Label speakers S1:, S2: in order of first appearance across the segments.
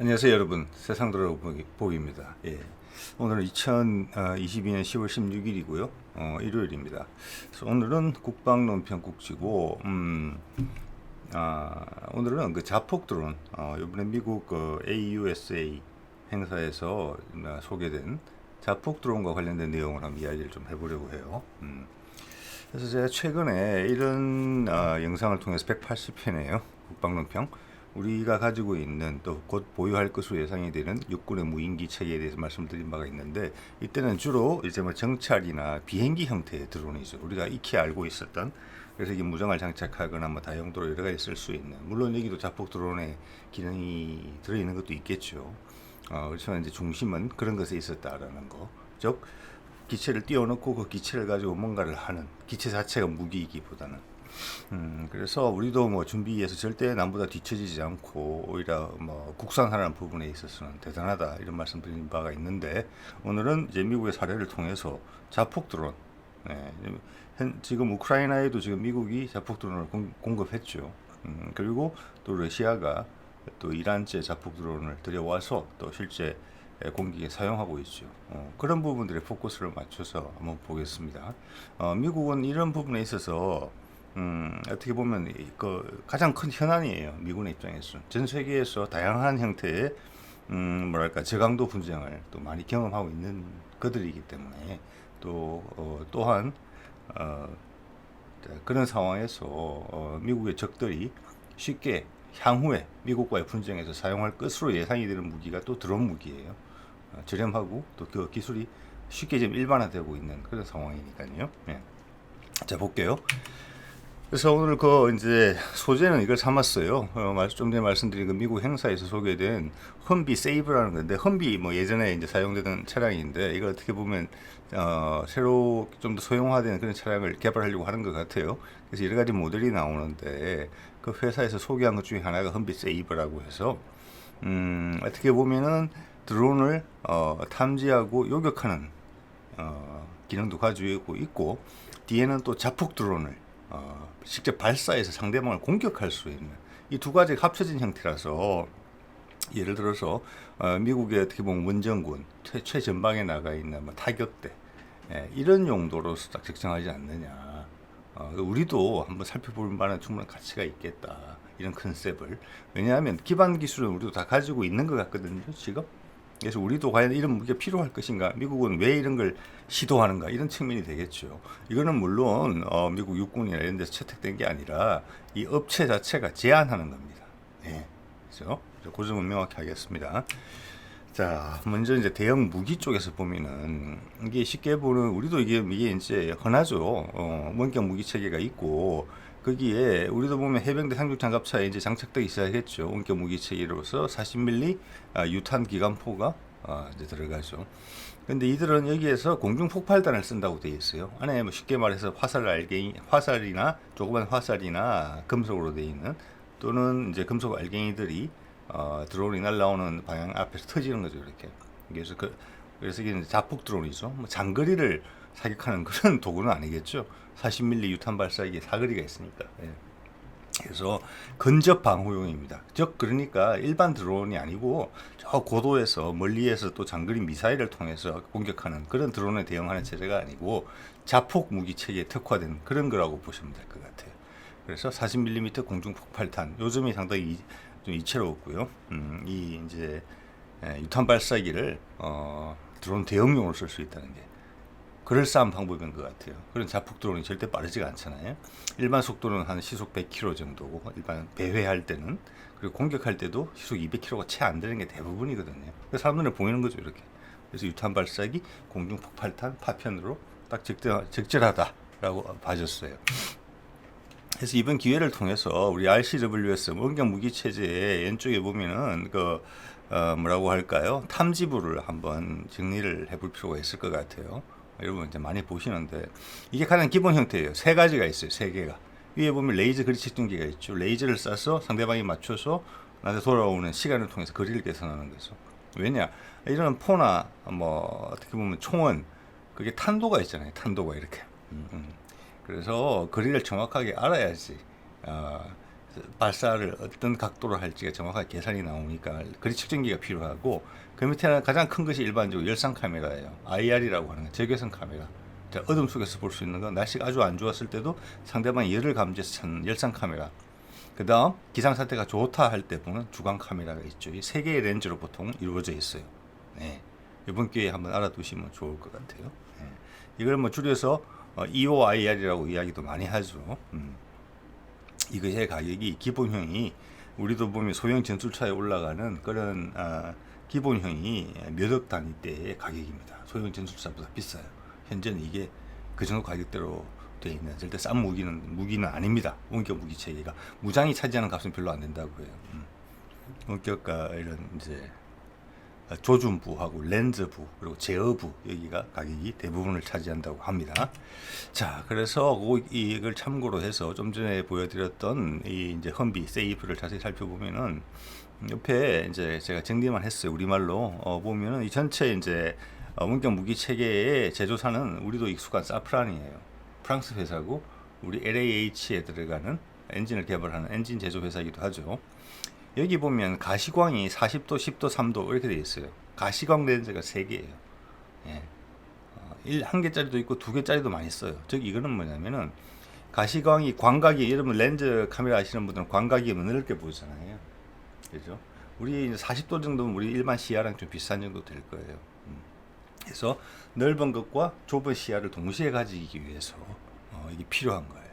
S1: 안녕하세요 여러분, 세상 돌아보기입니다. 예. 오늘은 2022년 10월 16일이고요 일요일입니다. 그래서 오늘은 국방논평국지고 오늘은 그 자폭 드론, 이번에 미국 AUSA 행사에서 소개된 자폭 드론과 관련된 내용을 한번 이야기를 좀 해보려고 해요. 그래서 제가 최근에 이런 영상을 통해서 180편이에요. 국방논평. 우리가 가지고 있는 또 곧 보유할 것으로 예상이 되는 육군의 무인기 체계에 대해서 말씀드린 바가 있는데, 이때는 주로 이제 뭐 정찰이나 비행기 형태의 드론이죠. 우리가 익히 알고 있었던. 그래서 이게 무장을 장착하거나 뭐 다용도로 여러 가지 쓸 수 있는, 물론 여기도 자폭 드론의 기능이 들어있는 것도 있겠죠. 그렇지만 이제 중심은 그런 것에 있었다라는 거. 즉 기체를 띄워놓고 그 기체를 가지고 뭔가를 하는, 기체 자체가 무기이기보다는. 그래서 우리도 뭐 준비해서 절대 남보다 뒤처지지 않고 오히려 뭐 국산하라는 부분에 있어서는 대단하다, 이런 말씀 드린 바가 있는데, 오늘은 이제 미국의 사례를 통해서 자폭 드론, 네, 지금 우크라이나에도 지금 미국이 자폭 드론을 공급했죠. 그리고 또 러시아가 또 이란제 자폭 드론을 들여와서 또 실제 공격에 사용하고 있죠. 그런 부분들에 포커스를 맞춰서 한번 보겠습니다. 미국은 이런 부분에 있어서 어떻게 보면 그 가장 큰 현안이에요. 미군의 입장에서 전 세계에서 다양한 형태의 뭐랄까 저강도 분쟁을 또 많이 경험하고 있는 그들이기 때문에, 또 또한 그런 상황에서 미국의 적들이 쉽게 향후에 미국과의 분쟁에서 사용할 것으로 예상이 되는 무기가 또 드론 무기예요. 저렴하고 또 그 기술이 쉽게 좀 일반화되고 있는 그런 상황이니까요. 네. 자, 볼게요. 그래서 오늘 그 이제 소재는 이걸 삼았어요. 좀 전에 말씀드린 그 미국 행사에서 소개된 험비 세이브라는 건데, 험비 뭐 예전에 이제 사용되던 차량인데, 이걸 어떻게 보면 새로 좀 더 소형화된 그런 차량을 개발하려고 하는 것 같아요. 그래서 여러 가지 모델이 나오는데, 그 회사에서 소개한 것 중에 하나가 험비 세이브라고 해서 어떻게 보면은 드론을 탐지하고 요격하는 기능도 가지고 있고, 뒤에는 또 자폭 드론을 직접 발사해서 상대방을 공격할 수 있는, 이 두 가지가 합쳐진 형태라서, 예를 들어서 미국의 어떻게 보면 원정군 최전방에 나가 있는 뭐 타격대, 이런 용도로 딱 적정하지 않느냐. 우리도 한번 살펴볼 만한 충분한 가치가 있겠다, 이런 컨셉을. 왜냐하면 기반 기술은 우리도 다 가지고 있는 것 같거든요 지금. 그래서 우리도 과연 이런 무기가 필요할 것인가, 미국은 왜 이런 걸 시도하는가, 이런 측면이 되겠죠. 이거는 물론 미국 육군이나 이런 데서 채택된 게 아니라 이 업체 자체가 제안하는 겁니다. 네. 그래서 그 점은 명확히 하겠습니다. 자, 먼저 이제 대형 무기 쪽에서 보면은, 이게 쉽게 보는, 우리도 이게 이제 흔하죠. 원격 무기 체계가 있고, 거기에 우리도 보면 해병대 상륙 장갑차에 이제 장착되기 시작했죠. 원격 무기 체계로서 40mm 유탄 기관포가 이제 들어가죠. 근데 이들은 여기에서 공중 폭발단을 쓴다고 되어 있어요. 안에 뭐 쉽게 말해서 화살이나 조그만 화살이나 금속으로 되어 있는, 또는 이제 금속 알갱이들이 드론이 날라오는 방향 앞에서 터지는 거죠, 이렇게. 그래서 이게 자폭 드론이죠. 뭐 장거리를 사격하는 그런 도구는 아니겠죠. 40mm 유탄 발사기에 사거리가 있으니까. 예. 그래서 근접 방호용입니다. 즉 그러니까 일반 드론이 아니고 저 고도에서 멀리에서 또 장거리 미사일을 통해서 공격하는 그런 드론에 대응하는 체제가 아니고, 자폭 무기 체계에 특화된 그런 거라고 보시면 될 것 같아요. 그래서 40mm 공중 폭발탄, 요즘이 상당히 좀 이채로웠고요. 이 이제 유탄 발사기를 드론 대응용으로 쓸 수 있다는 게 그럴싸한 방법인 것 같아요. 그런 자폭 드론이 절대 빠르지가 않잖아요. 일반 속도는 한 시속 100km 정도고, 일반 배회할 때는, 그리고 공격할 때도 시속 200km가 채 안 되는 게 대부분이거든요. 그래서 사람들은 보이는 거죠, 이렇게. 그래서 유탄 발사기, 공중 폭발탄, 파편으로 딱 적절하다라고 봐줬어요. 그래서 이번 기회를 통해서 우리 RCWS 원격 무기 체제의 왼쪽에 보면은 뭐라고 할까요? 탐지부를 한번 정리를 해볼 필요가 있을 것 같아요. 여러분 이제 많이 보시는데, 이게 가장 기본 형태예요. 세 가지가 있어요. 세 개가. 위에 보면 레이저 거리 측정기가 있죠. 레이저를 쏴서 상대방이 맞춰서 나한테 돌아오는 시간을 통해서 거리를 계산하는 거죠. 왜냐? 이런 포나 뭐 어떻게 보면 총은 그게 탄도가 있잖아요. 탄도가 이렇게. 그래서 거리를 정확하게 알아야지 발사를 어떤 각도로 할지가 정확하게 계산이 나오니까 거리 측정기가 필요하고, 그 밑에는 가장 큰 것이 일반적으로 열상 카메라예요. IR이라고 하는 거, 적외선 카메라. 자, 어둠 속에서 볼 수 있는 건 날씨가 아주 안 좋았을 때도 상대방이 열을 감지해서 찾는 열상 카메라. 그 다음 기상 상태가 좋다 할 때 보는 주광 카메라가 있죠. 이 세 개의 렌즈로 보통 이루어져 있어요. 네. 이번 기회에 한번 알아두시면 좋을 것 같아요. 네. 이걸 뭐 줄여서 EOIR이라고 이야기도 많이 하죠. 이거의 가격이 기본형이, 우리도 보면 소형 전술차에 올라가는 그런 기본형이 몇억 단위대의 가격입니다. 소형 전술차보다 비싸요. 현재는 이게 그 정도 가격대로 되어 있는, 절대 싼 무기는 아닙니다. 원격 무기 체계가 무장이 차지하는 값은 별로 안 된다고 해요. 원격과 이런 이제 조준부하고 렌즈부 그리고 제어부, 여기가 가격이 대부분을 차지한다고 합니다. 자, 그래서 이걸 참고로 해서 좀 전에 보여드렸던 이 이제 험비 세이프를 자세히 살펴보면은 옆에 이제 제가 정리만 했어요. 우리말로 보면은 이 전체 이제 원격 무기 체계의 제조사는 우리도 익숙한 사프란이에요. 프랑스 회사고, 우리 LAH에 들어가는 엔진을 개발하는 엔진 제조 회사이기도 하죠. 여기 보면 가시광이 40도, 10도, 3도 이렇게 되어 있어요. 가시광 렌즈가 3개예요. 예. 1개짜리도 있고 2개짜리도 많이 써요. 즉 이거는 뭐냐면은 가시광이, 광각이, 여러분 렌즈 카메라 아시는 분들은 광각이 넓게 보이잖아요. 그죠? 우리 40도 정도면 우리 일반 시야랑 좀 비슷한 정도 될 거예요. 그래서 넓은 것과 좁은 시야를 동시에 가지기 위해서 이게 필요한 거예요.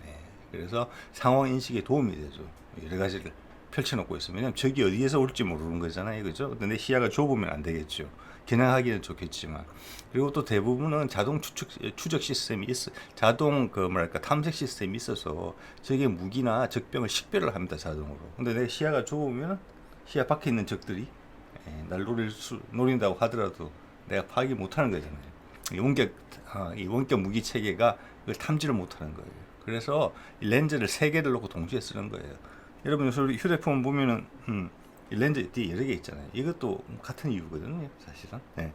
S1: 네. 그래서 상황 인식에 도움이 되죠. 여러 가지를 펼쳐놓고 있으면, 왜냐면 적이 어디에서 올지 모르는 거잖아요, 그죠? 근데 시야가 좁으면 안 되겠죠. 겨냥하기는 좋겠지만, 그리고 또 대부분은 자동 추적 시스템이 자동 탐색 시스템이 있어서 적의 무기나 적병을 식별을 합니다, 자동으로. 근데 내 시야가 좁으면 시야 밖에 있는 적들이 날 노린다고 하더라도 내가 파악이 못하는 거잖아요. 이 원격 무기 체계가 그걸 탐지를 못하는 거예요. 그래서 렌즈를 3개를 놓고 동시에 쓰는 거예요. 여러분 요새 휴대폰 보면은 렌즈 뒤에 여러 개 있잖아요. 이것도 같은 이유거든요, 사실은. 네.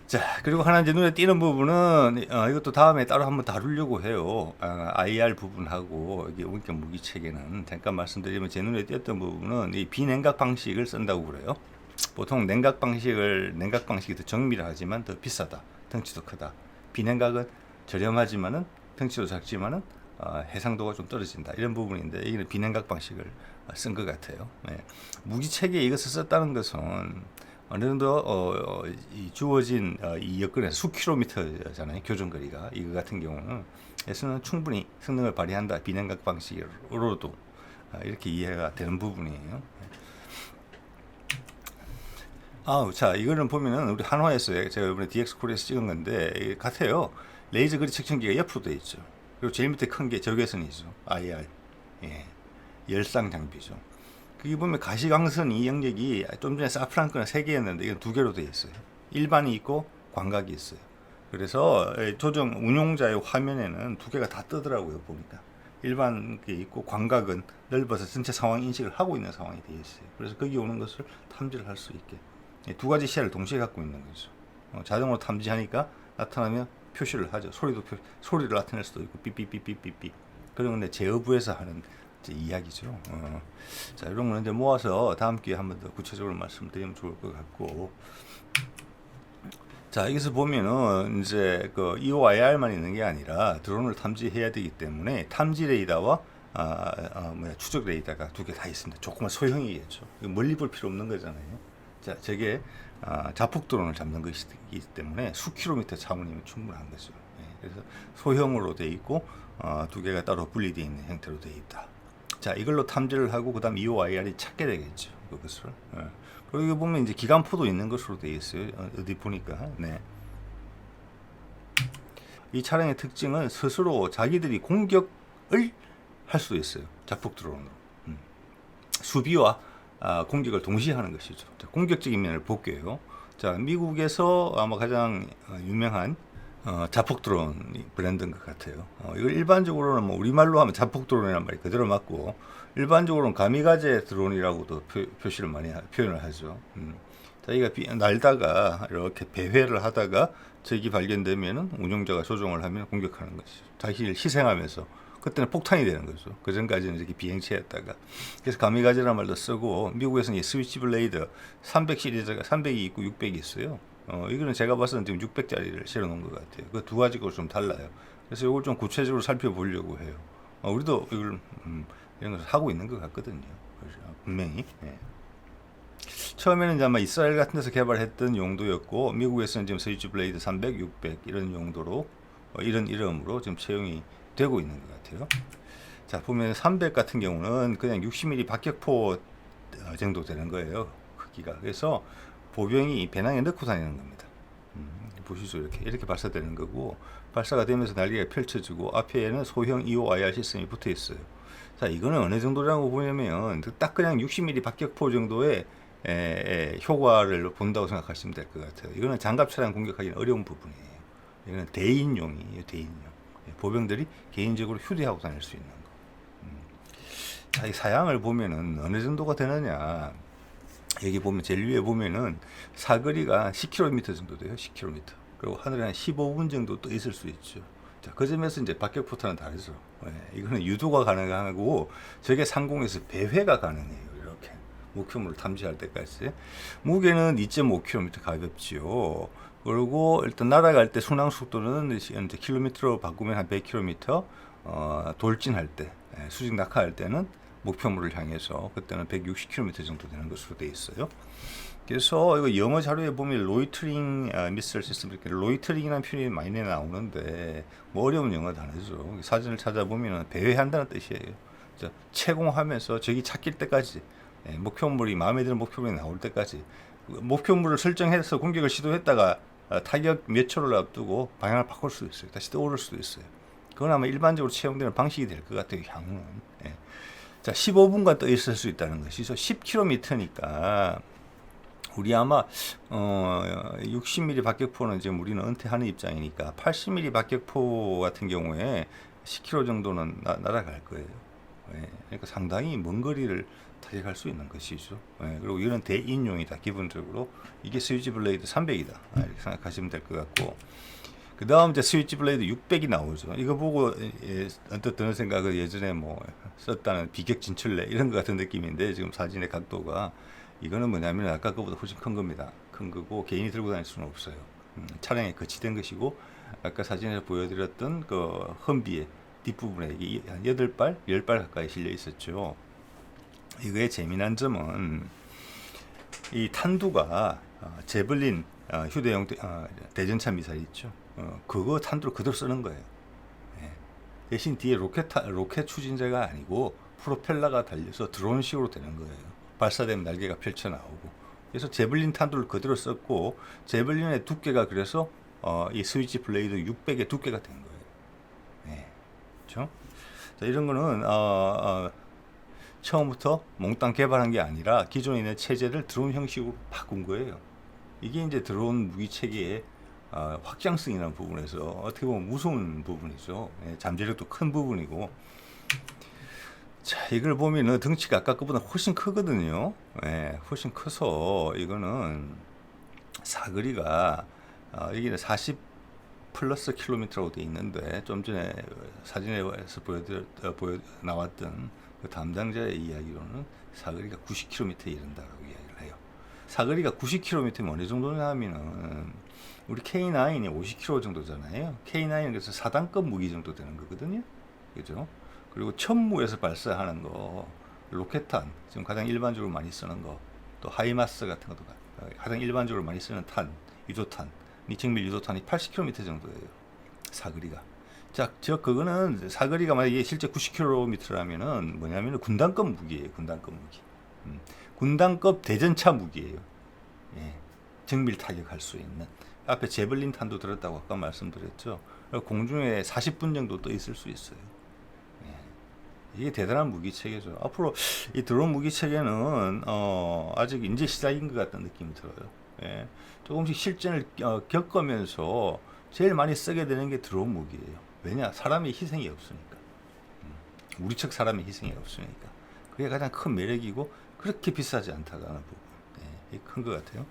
S1: 자, 그리고 하나 이제 눈에 띄는 부분은 이것도 다음에 따로 한번 다루려고 해요. IR 부분하고 이게 원격 무기 체계는 잠깐 말씀드리면, 제 눈에 띄었던 부분은 이 비냉각 방식을 쓴다고 그래요. 보통 냉각 방식이 더 정밀하지만 더 비싸다. 덩치도 크다. 비냉각은 저렴하지만은 덩치도 작지만은 해상도가 좀 떨어진다. 이런 부분인데, 여기는 비냉각 방식을 쓴 것 같아요. 네. 무기 체계에 이것을 썼다는 것은 어느 정도 주어진 이 여건에서 수킬로미터잖아요. 교정거리가. 이거 같은 경우는 에서는 충분히 성능을 발휘한다. 비냉각 방식으로도 이렇게 이해가 되는 부분이에요. 자, 이거는 보면은 우리 한화에서 제가 이번에 DX 코리아에서 찍은 건데 같아요. 레이저 거리 측정기가 옆으로 되어 있죠. 그리고 제일 밑에 큰 게 적외선이죠. IR. 예. 열상 장비죠. 거기 보면 가시광선 이 영역이 좀 전에 사프란 거는 3개였는데 이건 2개로 되어 있어요. 일반이 있고 광각이 있어요. 그래서 운용자의 화면에는 2개가 다 뜨더라고요, 보니까. 일반 게 있고 광각은 넓어서 전체 상황 인식을 하고 있는 상황이 되어 있어요. 그래서 거기 오는 것을 탐지를 할 수 있게 2가지 시야를 동시에 갖고 있는 거죠. 자동으로 탐지하니까 나타나면 표시를 하죠. 소리를 나타낼 수도 있고 삐삐삐삐삐삐. 그런 건데 제어부에서 하는 이야기죠. 자, 이런 거는 이제 모아서 다음 기회에 한번 더 구체적으로 말씀드리면 좋을 것 같고. 자, 여기서 보면은 이제 EOIR만 있는 게 아니라 드론을 탐지해야 되기 때문에 탐지 레이더와 추적 레이더가 2개 다 있습니다. 조금만 소형이겠죠. 멀리 볼 필요 없는 거잖아요. 자, 저게 자폭 드론을 잡는 것이기 때문에 수킬로미터 차원이면 충분한 거죠. 그래서 소형으로 되어 있고 2개가 따로 분리되어 있는 형태로 되어 있다. 자, 이걸로 탐지를 하고 그다음 EOIR이 찾게 되겠죠. 그것을. 그리고 여기 보면 이제 기관포도 있는 것으로 되어 있어요. 어디 보니까. 네. 이 차량의 특징은 스스로 자기들이 공격을 할 수도 있어요. 자폭 드론으로. 수비와 공격을 동시에 하는 것이죠. 자, 공격적인 면을 볼게요. 자, 미국에서 아마 가장 유명한 자폭 드론 브랜드인 것 같아요. 이걸 일반적으로는 뭐 우리말로 하면 자폭 드론이라는 말이 그대로 맞고, 일반적으로는 가미가제 드론이라고도 표시를 많이 표현을 하죠. 자기가 날다가 이렇게 배회를 하다가 적이 발견되면은 운용자가 조종을 하면 공격하는 것이죠. 자기를 희생하면서 그때는 폭탄이 되는 거죠. 그 전까지는 이렇게 비행체였다가. 그래서 가미가제라는 말도 쓰고, 미국에서는 이 스위치 블레이드 300 시리즈가 300이 있고 600이 있어요. 이거는 제가 봐서는 지금 600짜리를 실어 놓은 것 같아요. 그 두 가지가 좀 달라요. 그래서 이걸 좀 구체적으로 살펴보려고 해요. 우리도 이걸 이런 것을 하고 있는 것 같거든요. 분명히. 예. 처음에는 이제 아마 이스라엘 같은 데서 개발했던 용도였고, 미국에서는 지금 스위치 블레이드 300, 600 이런 용도로 이런 이름으로 지금 채용이 되고 있는 것 같아요. 자, 보면 300 같은 경우는 그냥 60mm 박격포 정도 되는 거예요. 크기가. 그래서 보병이 배낭에 넣고 다니는 겁니다. 보시죠. 이렇게 발사되는 거고, 발사가 되면서 날개가 펼쳐지고 앞에는 소형 EOIR 시스템이 붙어 있어요. 자, 이거는 어느 정도라고 보냐면 딱 그냥 60mm 박격포 정도의 효과를 본다고 생각하시면 될 것 같아요. 이거는 장갑 차량 공격하기는 어려운 부분이에요. 이거는 대인용이에요. 대인용. 보병들이 개인적으로 휴대하고 다닐 수 있는 거. 자, 이 사양을 보면은 어느 정도가 되느냐. 여기 보면 제일 위에 보면은 사거리가 10km 정도 돼요. 10km. 그리고 하늘에 한 15분 정도 떠 있을 수 있죠. 자, 그 점에서 이제 박격포탄은 다르죠. 이거는 유도가 가능하고 저게 상공에서 배회가 가능해요. 이렇게 목표물을 탐지할 때까지. 무게는 2.5km 가볍지요. 그리고 일단 날아갈 때 순항 속도는 이제 킬로미터로 바꾸면 한 100km. 돌진할 때, 수직 낙하할 때는 목표물을 향해서 그때는 160km 정도 되는 것으로 되어 있어요. 그래서 이거 영어 자료에 보면 로이터링 미사일 시스템 이렇게 로이터링이라는 표현이 많이 나오는데 뭐 어려운 영어 단어죠. 사전을 찾아보면 배회한다는 뜻이에요. 채공하면서 적이 찾길 때까지 목표물이 마음에 드는 목표물이 나올 때까지 목표물을 설정해서 공격을 시도했다가 타격 몇 초를 앞두고 방향을 바꿀 수도 있어요. 다시 떠오를 수도 있어요. 그건 아마 일반적으로 채용되는 방식이 될 것 같아요. 향후는. 자, 15분간 떠 있을 수 있다는 것이죠. 10km니까 우리 아마 60mm 박격포는 지금 우리는 은퇴하는 입장이니까 80mm 박격포 같은 경우에 10km 정도는 날아갈 거예요. 그러니까 상당히 먼 거리를 타격할 수 있는 것이죠. 그리고 이런 대인용이다. 기본적으로 이게 스위치 블레이드 300이다. 이렇게 생각하시면 될 것 같고, 그 다음 이제 스위치 블레이드 600이 나오죠. 이거 보고 언뜻 드는 생각은 예전에 뭐 썼다는 비격 진출래 이런 것 같은 느낌인데, 지금 사진의 각도가 이거는 뭐냐면 아까 거보다 훨씬 큰 겁니다. 큰 거고 개인이 들고 다닐 수는 없어요. 차량에 거치된 것이고, 아까 사진에서 보여드렸던 그 험비의 뒷부분에 한 8발, 10발 가까이 실려 있었죠. 이거의 재미난 점은 이 탄두가 제블린 휴대용 대전차 미사일 있죠. 그거 탄두를 그대로 쓰는 거예요. 대신 뒤에 로켓 추진제가 아니고 프로펠러가 달려서 드론식으로 되는 거예요. 발사되면 날개가 펼쳐 나오고. 그래서 제블린 탄두를 그대로 썼고, 제블린의 두께가 그래서 이 스위치 블레이드 600의 두께가 된 거예요. 그렇죠? 자, 이런 거는 처음부터 몽땅 개발한 게 아니라 기존에 있는 체제를 드론 형식으로 바꾼 거예요. 이게 이제 드론 무기 체계의 확장성이라는 부분에서 어떻게 보면 무서운 부분이죠. 잠재력도 큰 부분이고. 자, 이걸 보면은 덩치가 아까 거보다 훨씬 크거든요. 훨씬 커서 이거는 사거리가 여기는 40 플러스 킬로미터라고 되어 있는데, 좀 전에 사진에서 나왔던 그 담당자의 이야기로는 사거리가 90km에 이른다고 이야기를 해요. 사거리가 90km면 어느 정도냐 하면은 우리 K9이 50km 정도잖아요. K9은 그래서 4단급 무기 정도 되는 거거든요. 그죠? 그리고 천무에서 발사하는 거, 로켓탄, 지금 가장 일반적으로 많이 쓰는 거, 또 하이마스 같은 것도 가장 일반적으로 많이 쓰는 탄, 유도탄, 정밀 유도탄이 80km 정도예요. 사거리가. 자, 그거는 사거리가 만약에 실제 90km라면은 뭐냐면은 군단급 무기예요. 군단급 무기. 군단급 대전차 무기예요. 정밀 타격할 수 있는. 앞에 제블린 탄도 들었다고 아까 말씀드렸죠. 공중에 40분 정도 떠 있을 수 있어요. 이게 대단한 무기 체계죠. 앞으로 이 드론 무기 체계는 아직 이제 시작인 것 같다는 느낌이 들어요. 조금씩 실전을 겪으면서 제일 많이 쓰게 되는 게 드론 무기예요. 왜냐? 사람의 희생이 없으니까. 우리 측 사람의 희생이 없으니까. 그게 가장 큰 매력이고 그렇게 비싸지 않다는 부분. 이게 큰 것 같아요.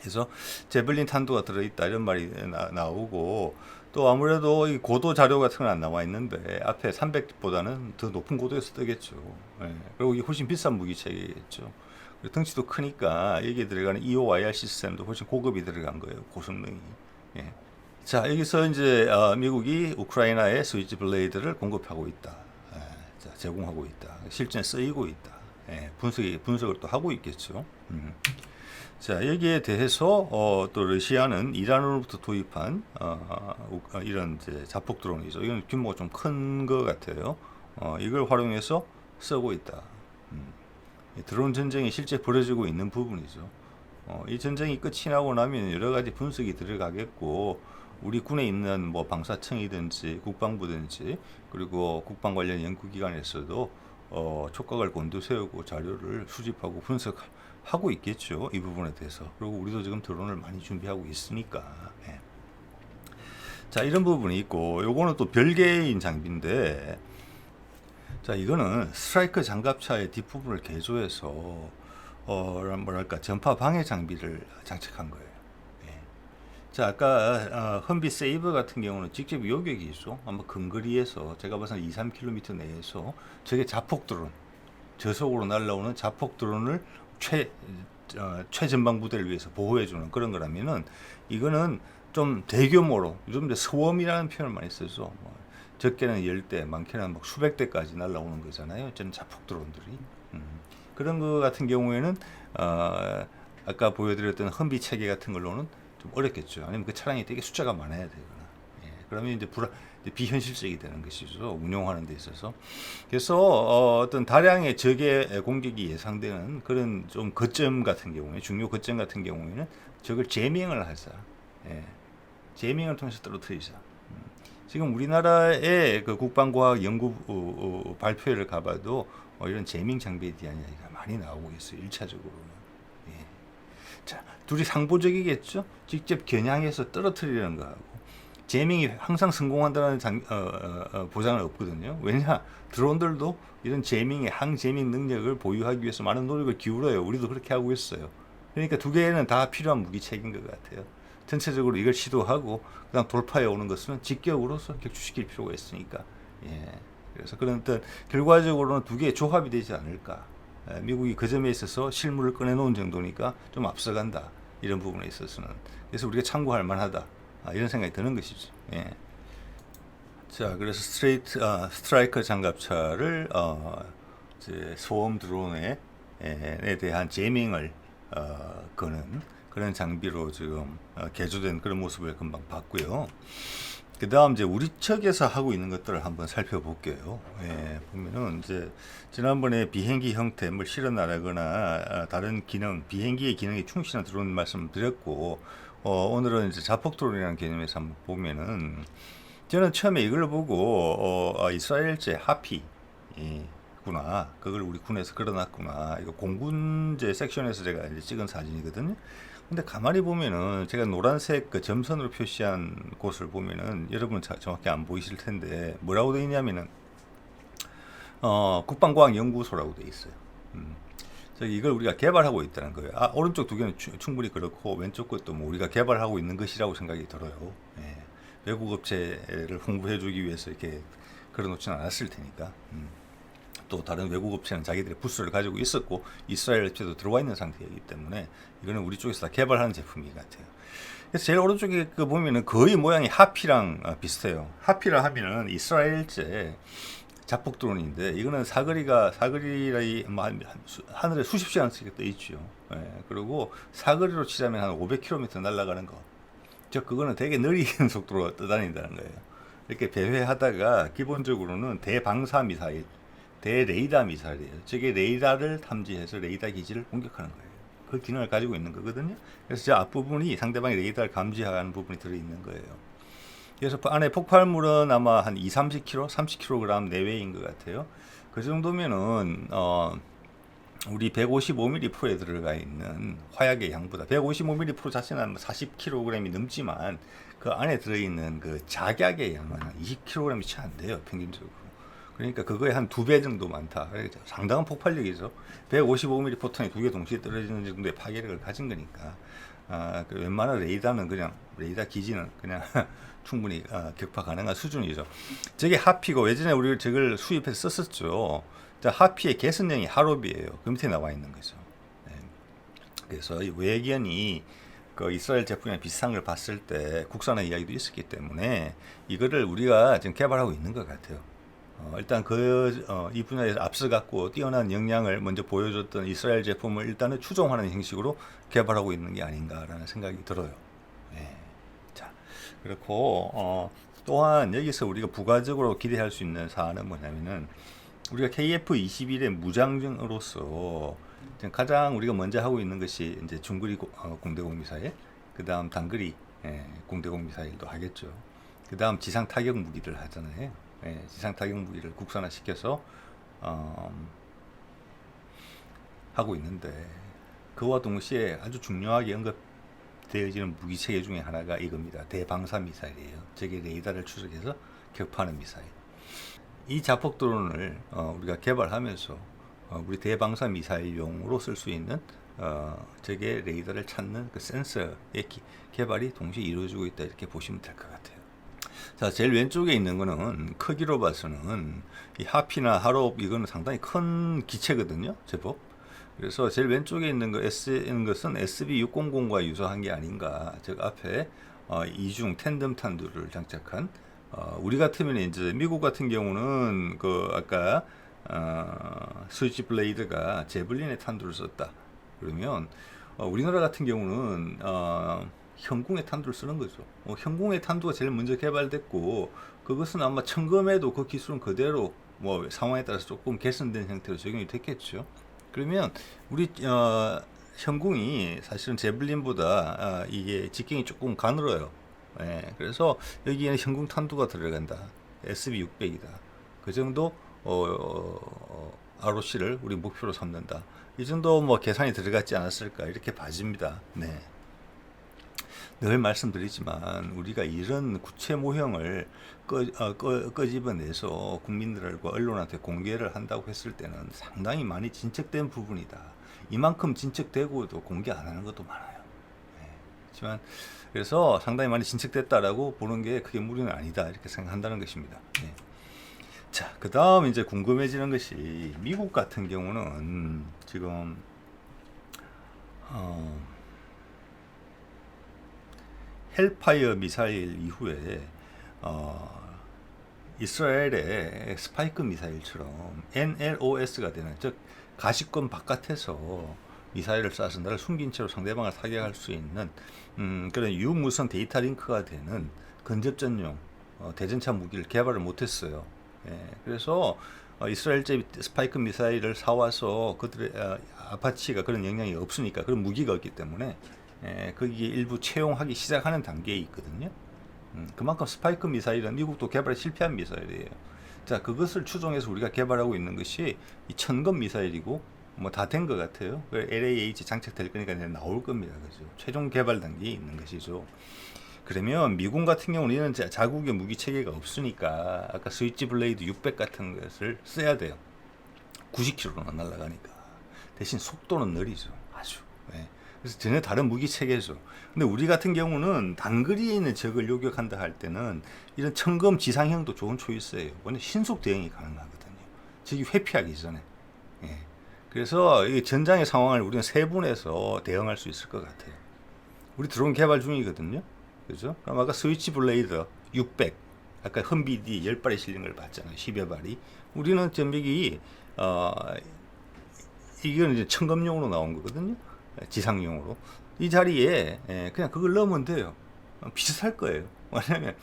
S1: 그래서 제블린 탄두가 들어있다 이런 말이 나오고, 또 아무래도 이 고도 자료 같은 건 안 나와 있는데 앞에 300보다는 더 높은 고도에서 뜨겠죠. 예. 그리고 이게 훨씬 비싼 무기체계겠죠. 그리고 덩치도 크니까 여기에 들어가는 EOIR 시스템도 훨씬 고급이 들어간 거예요. 고성능이. 예. 자, 여기서 이제 미국이 우크라이나에 스위치 블레이드를 공급하고 있다. 예. 자, 제공하고 있다. 실제 쓰이고 있다. 예. 분석을 또 하고 있겠죠. 자, 여기에 대해서 또 러시아는 이란으로부터 도입한 이런 이제 자폭 드론이죠. 이건 규모가 좀 큰 것 같아요. 이걸 활용해서 쓰고 있다. 이 드론 전쟁이 실제 벌어지고 있는 부분이죠. 이 전쟁이 끝이 나고 나면 여러 가지 분석이 들어가겠고, 우리 군에 있는 뭐 방사청이든지 국방부든지 그리고 국방 관련 연구기관에서도 촉각을 곤두세우고 자료를 수집하고 분석하고 있겠죠. 이 부분에 대해서. 그리고 우리도 지금 드론을 많이 준비하고 있으니까. 예. 자, 이런 부분이 있고, 요거는 또 별개인 장비인데, 자, 이거는 스트라이커 장갑차의 뒷부분을 개조해서 뭐랄까 전파 방해 장비를 장착한 거예요. 예. 자, 아까 험비 세이버 같은 경우는 직접 요격이죠. 아마 근거리에서 제가 봐서는 2, 3km 내에서 저게 자폭 드론, 저속으로 날라오는 자폭 드론을 최전방 부대를 위해서 보호해주는 그런 거라면은, 이거는 좀 대규모로, 요즘 스웜이라는 표현을 많이 써서 적게는 10대, 많게는 막 수백 대까지 날라오는 거잖아요. 저는 자폭 드론들이. 그런 거 같은 경우에는 아까 보여드렸던 험비 체계 같은 걸로는 좀 어렵겠죠. 아니면 그 차량이 되게 숫자가 많아야 되거나. 예, 그러면 이제 비현실적이 되는 것이죠. 운용하는 데 있어서. 그래서 어떤 다량의 적의 공격이 예상되는 그런 좀 거점 같은 경우에, 중요 거점 같은 경우에는 적을 제밍을 하자. 예, 제밍을 통해서 떨어뜨리자. 지금 우리나라의 그 국방과학 연구 발표회를 가봐도 이런 제밍 장비에 대한 이야기가 많이 나오고 있어요. 1차적으로는. 예. 자, 둘이 상보적이겠죠? 직접 겨냥해서 떨어뜨리려는 거하고, 제밍이 항상 성공한다는 보장은 없거든요. 왜냐? 드론들도 이런 제밍의 항제밍 능력을 보유하기 위해서 많은 노력을 기울여요. 우리도 그렇게 하고 있어요. 그러니까 두 개는 다 필요한 무기체계인 것 같아요. 전체적으로 이걸 시도하고 그다음 돌파해 오는 것은 직격으로서 격추시킬 필요가 있으니까. 예. 그래서 그런 어떤 결과적으로는 두 개의 조합이 되지 않을까. 예. 미국이 그 점에 있어서 실물을 꺼내놓은 정도니까 좀 앞서간다. 이런 부분에 있어서는. 그래서 우리가 참고할 만하다. 이런 생각이 드는 것이죠. 예. 자, 그래서 스트라이커 장갑차를 이제 소음 드론에 대한 제밍을 거는 그런 장비로 지금 개조된 그런 모습을 금방 봤고요. 그 다음 이제 우리 측에서 하고 있는 것들을 한번 살펴볼게요. 예, 보면은 이제 지난번에 비행기 형태, 뭐 실어 나르거나 다른 기능, 비행기의 기능에 충실한 드론 말씀드렸고, 오늘은 이제 자폭 드론이라는 개념에서 한번 보면은, 저는 처음에 이걸 보고 이스라엘제 하피 구나, 그걸 우리 군에서 걸어놨구나. 이거 공군제 섹션에서 제가 이제 찍은 사진이거든요. 근데 가만히 보면은 제가 노란색 그 점선으로 표시한 곳을 보면은 여러분 정확히 안 보이실 텐데 뭐라고 되어 있냐면은 국방과학연구소라고 되어 있어요. 이걸 우리가 개발하고 있다는 거예요. 오른쪽 두 개는 충분히 그렇고 왼쪽 것도 뭐 우리가 개발하고 있는 것이라고 생각이 들어요. 예. 외국 업체를 홍보해주기 위해서 이렇게 걸어놓지는 않았을 테니까. 또 다른 외국 업체는 자기들의 부스를 가지고 있었고 이스라엘 업체도 들어와 있는 상태이기 때문에 이거는 우리 쪽에서 다 개발하는 제품인 것 같아요. 그래서 제일 오른쪽에 그 보면은 거의 모양이 하피랑 비슷해요. 하피라 하면은 이스라엘제 자폭 드론인데, 이거는 사거리라 하늘에 수십 시간씩 떠 있죠. 예, 그리고 사거리로 치자면 한 500km 날아가는 거. 그거는 되게 느린 속도로 떠다닌다는 거예요. 이렇게 배회하다가 기본적으로는 대방사 미사일, 대레이더 미사일이에요. 저게 레이더를 탐지해서 레이더 기지를 공격하는 거예요. 그 기능을 가지고 있는 거거든요. 그래서 저 앞부분이 상대방의 레이더를 감지하는 부분이 들어있는 거예요. 그래서 안에 폭발물은 아마 한 30kg, 30kg 내외인 것 같아요. 그 정도면은 우리 155mm 포에 들어가 있는 화약의 양보다, 155mm 포 자체는 40kg이 넘지만 그 안에 들어있는 그 작약의 양은 한 20kg이 채 안 돼요, 평균적으로. 그러니까 그거에 한 2배 정도 많다. 그러니까 상당한 폭발력이죠. 155mm 포탄이 2개 동시에 떨어지는 정도의 파괴력을 가진 거니까. 그 웬만한 레이더는 그냥 레이더 기지는 그냥 충분히 격파 가능한 수준이죠. 저게 하피고 예전에 우리 저걸 수입해서 썼었죠. 자, 하피의 개선형이 하롭이에요. 그 밑에 나와 있는 거죠. 네. 그래서 이 외견이 그 이스라엘 제품이랑 비슷한 걸 봤을 때 국산화 이야기도 있었기 때문에 이거를 우리가 지금 개발하고 있는 것 같아요. 일단 이 분야에서 앞서갔고 뛰어난 역량을 먼저 보여줬던 이스라엘 제품을 일단은 추종하는 형식으로 개발하고 있는 게 아닌가라는 생각이 들어요. 예. 자, 그렇고 또한 여기서 우리가 부가적으로 기대할 수 있는 사안은 뭐냐면은 우리가 KF-21의 무장으로서 가장 우리가 먼저 하고 있는 것이 이제 중거리 공대공 미사일, 그 다음 단거리 공대공 미사일도 하겠죠. 그 다음 지상 타격 무기를 하잖아요. 지상 타격 무기를 국산화 시켜서 하고 있는데 그와 동시에 아주 중요하게 언급되어지는 무기 체계 중에 하나가 이겁니다. 대방사 미사일이에요. 저게 레이더를 추적해서 격파하는 미사일. 이 자폭 드론을 우리가 개발하면서 우리 대방사 미사일용으로 쓸 수 있는 저게 레이더를 찾는 그 센서의 개발이 동시에 이루어지고 있다 이렇게 보시면 될 것 같아요. 자, 제일 왼쪽에 있는 거는 크기로 봐서는 이 하피나 하롭 이거는 상당히 큰 기체거든요, 제법. 그래서 제일 왼쪽에 있는 것은 SB600과 유사한 게 아닌가. 즉 앞에 이중 텐덤 탄두를 장착한 우리 같으면 이제 미국 같은 경우는 그 아까 스위치 블레이드가 제블린의 탄두를 썼다. 그러면 우리나라 같은 경우는 현궁의 탄두를 쓰는 거죠. 현궁의 탄두가 제일 먼저 개발됐고 그것은 아마 청검에도 그 기술은 그대로 뭐 상황에 따라서 조금 개선된 형태로 적용이 됐겠죠. 그러면 우리 현궁이 사실은 제블린보다 이게 직경이 조금 가늘어요. 예, 그래서 여기에는 현궁 탄두가 들어간다. SB600이다. 그 정도 ROC를 우리 목표로 삼는다. 이 정도 뭐 계산이 들어갔지 않았을까 이렇게 봐집니다. 네. 늘 말씀드리지만 우리가 이런 구체 모형을 끄집어내서 국민들과 언론한테 공개를 한다고 했을 때는 상당히 많이 진척된 부분이다. 이만큼 진척되고도 공개 안 하는 것도 많아요. 네. 하지만 그래서 상당히 많이 진척됐다라고 보는 게 크게 무리는 아니다 이렇게 생각한다는 것입니다. 네. 자, 그 다음 이제 궁금해지는 것이 미국 같은 경우는 지금 헬파이어 미사일 이후에 이스라엘의 스파이크 미사일처럼 NLOS가 되는, 즉 가시권 바깥에서 미사일을 쏴서 나를 숨긴 채로 상대방을 타격할 수 있는 그런 유무선 데이터 링크가 되는 근접전용 대전차 무기를 개발을 못했어요. 예, 그래서 이스라엘제 스파이크 미사일을 사와서 그들의 아파치가 그런 영향이 없으니까, 그런 무기가 없기 때문에 거기에 일부 채용하기 시작하는 단계에 있거든요. 그만큼 스파이크 미사일은 미국도 개발에 실패한 미사일이에요. 자, 그것을 추종해서 우리가 개발하고 있는 것이 이 천검 미사일이고 뭐 다 된 것 같아요. LAH 장착될 거니까 나올 겁니다. 그죠? 최종 개발 단계에 있는 것이죠. 그러면 미군 같은 경우는 이런 자국의 무기 체계가 없으니까 아까 스위치 블레이드 600 같은 것을 써야 돼요. 90km로 날아가니까. 대신 속도는 느리죠. 아주. 네. 그래서 전혀 다른 무기 체계죠. 근데 우리 같은 경우는 단거리에 있는 적을 요격한다 할 때는 이런 천검 지상형도 좋은 초이스예요. 완전 신속 대응이 가능하거든요. 적이 회피하기 전에. 예. 그래서 이 전장의 상황을 우리는 세분해서 대응할 수 있을 것 같아요. 우리 드론 개발 중이거든요. 그죠? 그럼 아까 스위치 블레이드 600, 아까 험비디 10발이 실린 걸 봤잖아요. 10여 발이. 우리는 전백이 이건 이제 청검용으로 나온 거거든요. 지상용으로. 이 자리에 그냥 그걸 넣으면 돼요. 비슷할 거예요. 왜냐면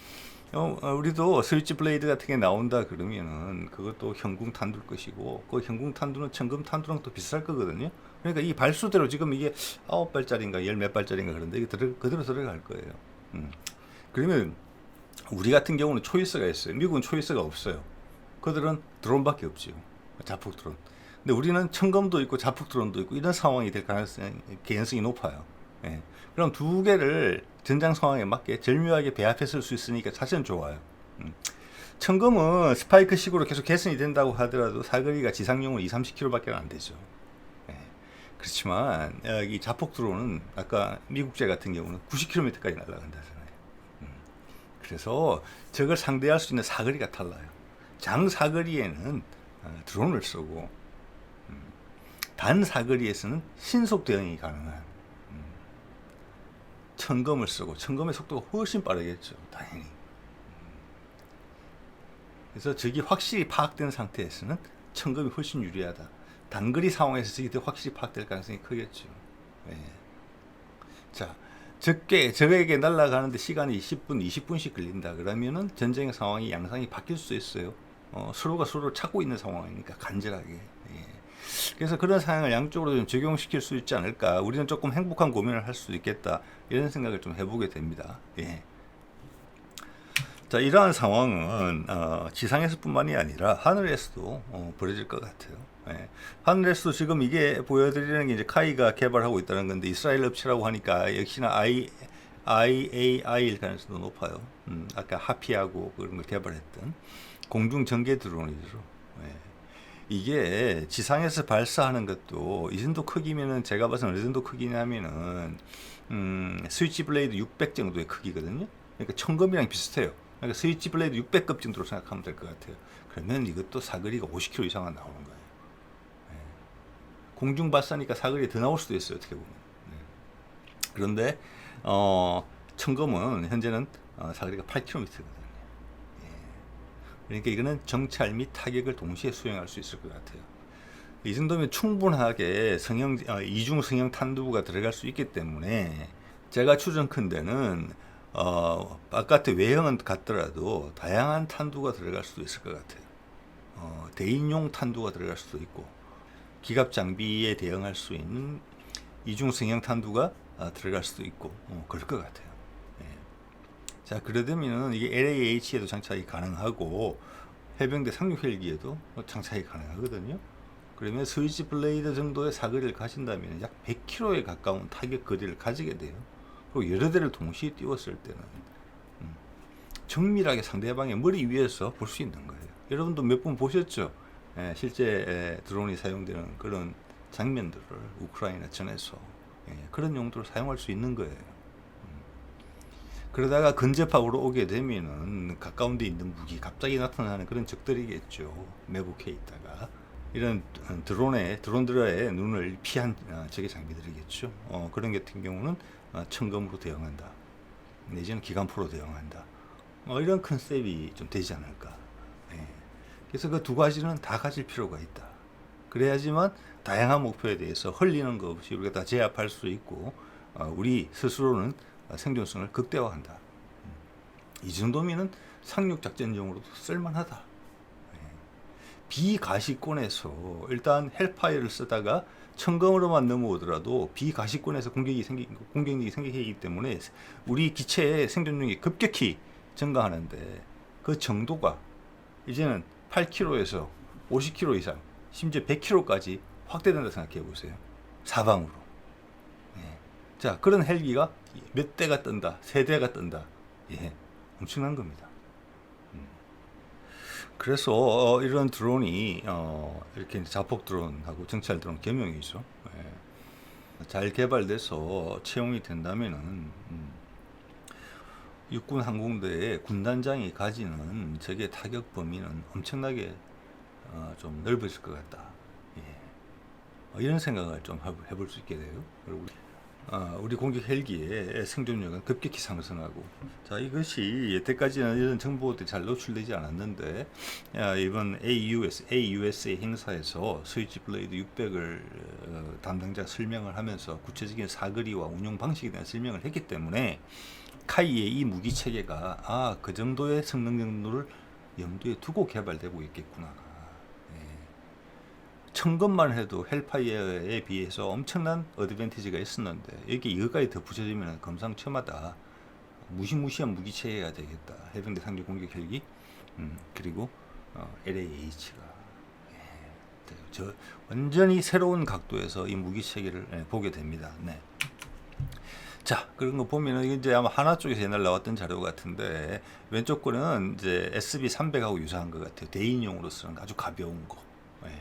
S1: 우리도 스위치 블레이드 같은 게 나온다 그러면은 그것도 현궁 탄두일 것이고, 그 현궁 탄두는 청검 탄두랑 또 비슷할 거거든요. 그러니까 이 발수대로 지금 이게 9발짜리인가 10몇 발짜리인가 그런데 이게 그대로 들어갈 거예요. 그러면 우리 같은 경우는 초이스가 있어요. 미국은 초이스가 없어요. 그들은 드론밖에 없죠. 자폭 드론. 근데 우리는 청검도 있고 자폭 드론도 있고 이런 상황이 될 개연성이 높아요. 예. 그럼 두 개를 전장 상황에 맞게 절묘하게 배합해 쓸 수 있으니까 사실은 좋아요. 청검은 스파이크식으로 계속 개선이 된다고 하더라도 사거리가 지상용으로 2, 30km밖에 안 되죠. 예. 그렇지만 이 자폭 드론은 아까 미국제 같은 경우는 90km까지 날아간다잖아요. 그래서 저걸 상대할 수 있는 사거리가 달라요. 장사거리에는 드론을 쓰고 단사거리에서는 신속 대응이 가능한 청검을 쓰고, 청검의 속도가 훨씬 빠르겠죠, 당연히. 그래서 적이 확실히 파악된 상태에서는 청검이 훨씬 유리하다. 단거리 상황에서 적이 더 확실히 파악될 가능성이 크겠죠. 예. 자, 적에게 날아가는데 시간이 10분, 20분씩 걸린다. 그러면은 전쟁의 상황이 양상이 바뀔 수 있어요. 서로가 서로를 찾고 있는 상황이니까 간절하게. 예. 그래서 그런 상황을 양쪽으로 좀 적용시킬 수 있지 않을까. 우리는 조금 행복한 고민을 할 수 있겠다. 이런 생각을 좀 해보게 됩니다. 예. 자, 이러한 상황은 지상에서뿐만이 아니라 하늘에서도 벌어질 것 같아요. 예. 하늘에서도 지금 이게 보여드리는 게 이제 카이가 개발하고 있다는 건데, 이스라엘 업체라고 하니까 역시나 IAI일 가능성도 높아요. 아까 하피하고 그런 걸 개발했던 공중 전개 드론이죠. 예. 이게 지상에서 발사하는 것도 이 정도 크기면은, 제가 봐서는 어느 정도 크기냐면은 스위치 블레이드 600 정도의 크기거든요. 그러니까 청검이랑 비슷해요. 그러니까 스위치 블레이드 600급 정도로 생각하면 될 것 같아요. 그러면 이것도 사거리가 50km 이상은 나오는 거예요. 예. 공중 발사니까 사거리 더 나올 수도 있어요, 어떻게 보면. 예. 그런데 청검은 현재는 사거리가 8km거든요. 그러니까 이거는 정찰 및 타격을 동시에 수행할 수 있을 것 같아요. 이 정도면 충분하게 이중 성형 탄두가 들어갈 수 있기 때문에, 제가 추정컨대는 바깥의 외형은 같더라도 다양한 탄두가 들어갈 수도 있을 것 같아요. 대인용 탄두가 들어갈 수도 있고, 기갑 장비에 대응할 수 있는 이중 성형 탄두가 들어갈 수도 있고, 그럴 것 같아요. 자, 그러려면 이게 LAH에도 장착이 가능하고 해병대 상륙 헬기에도 장착이 가능하거든요. 그러면 스위치 블레이드 정도의 사거리를 가진다면 약 100km에 가까운 타격 거리를 가지게 돼요. 그리고 여러 대를 동시에 띄웠을 때는 정밀하게 상대방의 머리 위에서 볼 수 있는 거예요. 여러분도 몇 번 보셨죠? 실제 드론이 사용되는 그런 장면들을 우크라이나 전에서 그런 용도로 사용할 수 있는 거예요. 그러다가 근접하고로 오게 되면은 가까운 데 있는 무기, 갑자기 나타나는 그런 적들이겠죠. 매복해 있다가. 이런 드론들의 눈을 피한 적의 장비들이겠죠. 그런 같은 경우는 청검으로 대응한다. 내지는 기관포로 대응한다. 이런 컨셉이 좀 되지 않을까. 예. 그래서 그 두 가지는 다 가질 필요가 있다. 그래야지만 다양한 목표에 대해서 흘리는 것 없이 우리가 다 제압할 수 있고, 우리 스스로는 생존성을 극대화한다. 이 정도면은 상륙작전용으로도 쓸만하다. 비가시권에서 일단 헬파이어를 쓰다가 청검으로만 넘어오더라도 비가시권에서 공격력이 생기기 때문에 우리 기체의 생존력이 급격히 증가하는데, 그 정도가 이제는 8km에서 50km 이상, 심지어 100km까지 확대된다 생각해 보세요. 사방으로. 자, 그런 헬기가 몇 대가 뜬다, 세 대가 뜬다. 엄청난 겁니다. 그래서 이런 드론이 이렇게 자폭 드론하고 정찰 드론 겸용이죠. 잘 개발돼서 채용이 된다면은 육군 항공대의 군단장이 가지는 적의 타격 범위는 엄청나게 좀 넓어질 것 같다. 이런 생각을 좀 해볼 수 있게 돼요. 그리고 우리 공격 헬기의 생존력은 급격히 상승하고, 자, 이것이 여태까지는 이런 정보들이 잘 노출되지 않았는데, 이번 AUSA 행사에서 스위치 블레이드 600을 담당자 설명을 하면서 구체적인 사거리와 운용 방식에 대한 설명을 했기 때문에, 카이의 이 무기 체계가 그 정도의 성능 정도를 염두에 두고 개발되고 있겠구나. 청검만 해도 헬파이어에 비해서 엄청난 어드밴티지가 있었는데, 여기 이것까지 덧붙여지면 금상첨화다. 무시무시한 무기체계가 되겠다. 해병대 상륙 공격 헬기, 그리고 LAH가 완전히 새로운 각도에서 이 무기체계를 보게 됩니다. 네. 자, 그런 거 보면은 이제 아마 하나 쪽에서 옛날 나왔던 자료 같은데 왼쪽 거는 이제 SB300하고 유사한 것 같아요. 대인용으로 쓰는 아주 가벼운 거. 예.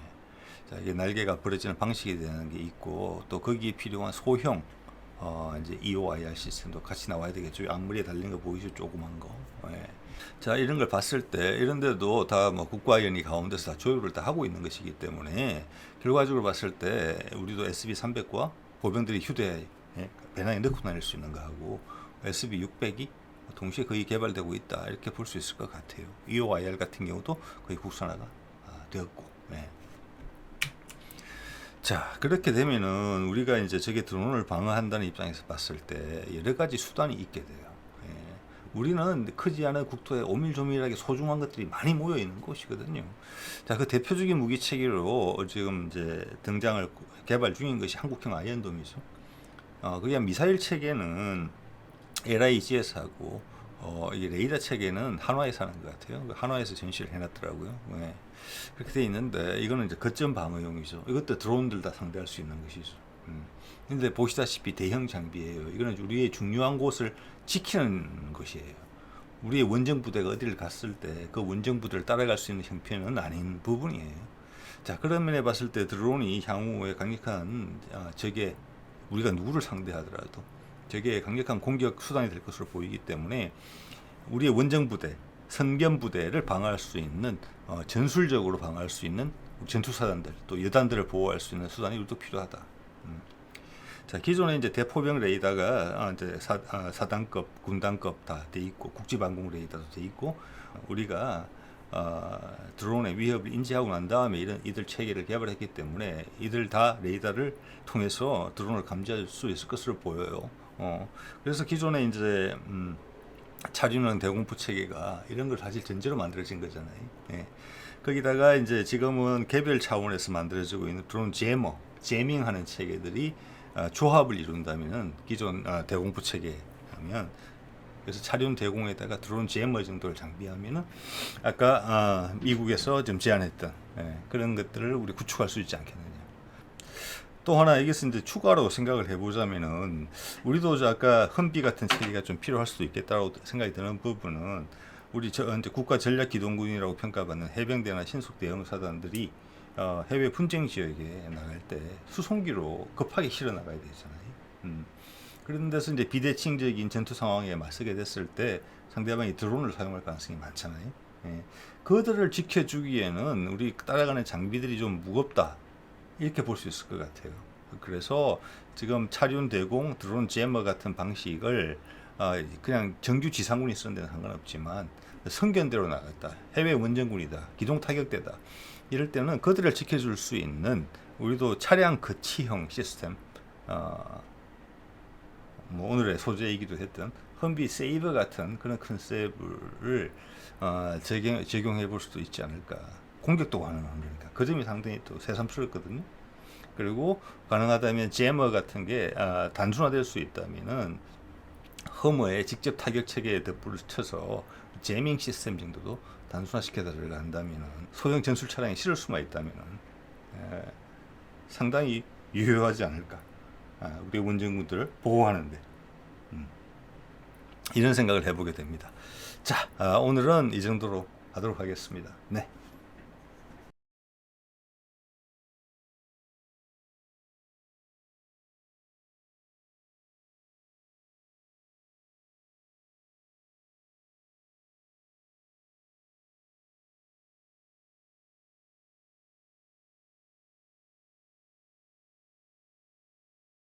S1: 자, 이게 날개가 부러지는 방식이 되는 게 있고 또 거기에 필요한 소형 이제 EOIR 시스템도 같이 나와야 되겠죠. 앞머리에 달린 거 보이죠? 조그만 거. 예. 자, 이런 걸 봤을 때 이런 데도 다 뭐 국가위원회 가운데서 다 조율을 다 하고 있는 것이기 때문에 결과적으로 봤을 때 우리도 SB300과 보병들이 휴대에 배낭에 넣고 다닐 수 있는 거하고 SB600이 동시에 거의 개발되고 있다 이렇게 볼 수 있을 것 같아요. EOIR 같은 경우도 거의 국산화가 되었고. 네. 자, 그렇게 되면은 우리가 이제 저게 드론을 방어한다는 입장에서 봤을 때 여러 가지 수단이 있게 돼요. 예. 우리는 크지 않은 국토에 오밀조밀하게 소중한 것들이 많이 모여 있는 곳이거든요. 자, 그 대표적인 무기 체계로 지금 이제 등장을 개발 중인 것이 한국형 아이언돔이죠. 그게 미사일 체계는 LIGS하고 이게 레이더 체계는 한화에서 하는 것 같아요. 한화에서 전시를 해놨더라고요. 네. 그렇게 돼 있는데 이거는 이제 거점 방어용이죠. 이것도 드론들 다 상대할 수 있는 것이죠. 근데 보시다시피 대형 장비예요. 이거는 우리의 중요한 곳을 지키는 것이에요. 우리의 원정 부대가 어디를 갔을 때 그 원정 부대를 따라갈 수 있는 형편은 아닌 부분이에요. 자, 그런 면에 봤을 때 드론이 향후에 강력한 적의 우리가 누구를 상대하더라도 되게 강력한 공격 수단이 될 것으로 보이기 때문에 우리의 원정 부대, 선견 부대를 방어할 수 있는 전술적으로 방어할 수 있는 전투사단들 또 여단들을 보호할 수 있는 수단이 우리도 필요하다. 자, 기존에 이제 대포병 레이더가 이제 사단급, 군단급 다 돼 있고 국지방공 레이더도 돼 있고 우리가 드론의 위협을 인지하고 난 다음에 이들 체계를 개발했기 때문에 이들 다 레이더를 통해서 드론을 감지할 수 있을 것으로 보여요. 그래서 기존에 이제 차륜형 대공포 체계가 이런 걸 사실 전제로 만들어진 거잖아요. 예. 거기다가 이제 지금은 개별 차원에서 만들어지고 있는 드론 제밍하는 체계들이 조합을 이룬다면은 기존 대공포 체계 하면 그래서 차륜 대공에다가 드론 제머 정도를 장비하면은 아까 미국에서 좀 제안했던 그런 것들을 우리 구축할 수 있지 않겠느냐. 또 하나 이것은 이제 추가로 생각을 해보자면은 우리도 아까 험비 같은 체계가 좀 필요할 수도 있겠다고 생각이 드는 부분은 우리 이제 국가 전략 기동군이라고 평가받는 해병대나 신속 대응 사단들이 해외 분쟁 지역에 나갈 때 수송기로 급하게 실어 나가야 되잖아요. 그런 데서 이제 비대칭적인 전투 상황에 맞서게 됐을 때 상대방이 드론을 사용할 가능성이 많잖아요. 예. 그들을 지켜주기에는 우리 따라가는 장비들이 좀 무겁다. 이렇게 볼 수 있을 것 같아요. 그래서 지금 차륜 대공, 드론 제머 같은 방식을 그냥 정규 지상군이 쓰는 데는 상관없지만 선견대로 나갔다. 해외 원정군이다. 기동 타격대다. 이럴 때는 그들을 지켜줄 수 있는 우리도 차량 거치형 시스템 뭐 오늘의 소재이기도 했던 험비 세이버 같은 그런 컨셉을 적용해 볼 수도 있지 않을까. 공격도 가능한 거니까 그 점이 상당히 또 새삼스럽거든요. 그리고 가능하다면 제머 같은 게 단순화될 수 있다면은 허머에 직접 타격 체계에 덧불을 쳐서 제밍 시스템 정도도 단순화시켜 들어간다면은 소형 전술 차량이 실을 수만 있다면은 상당히 유효하지 않을까. 우리 원정군들을 보호하는데 이런 생각을 해보게 됩니다. 자, 오늘은 이 정도로 하도록 하겠습니다. 네.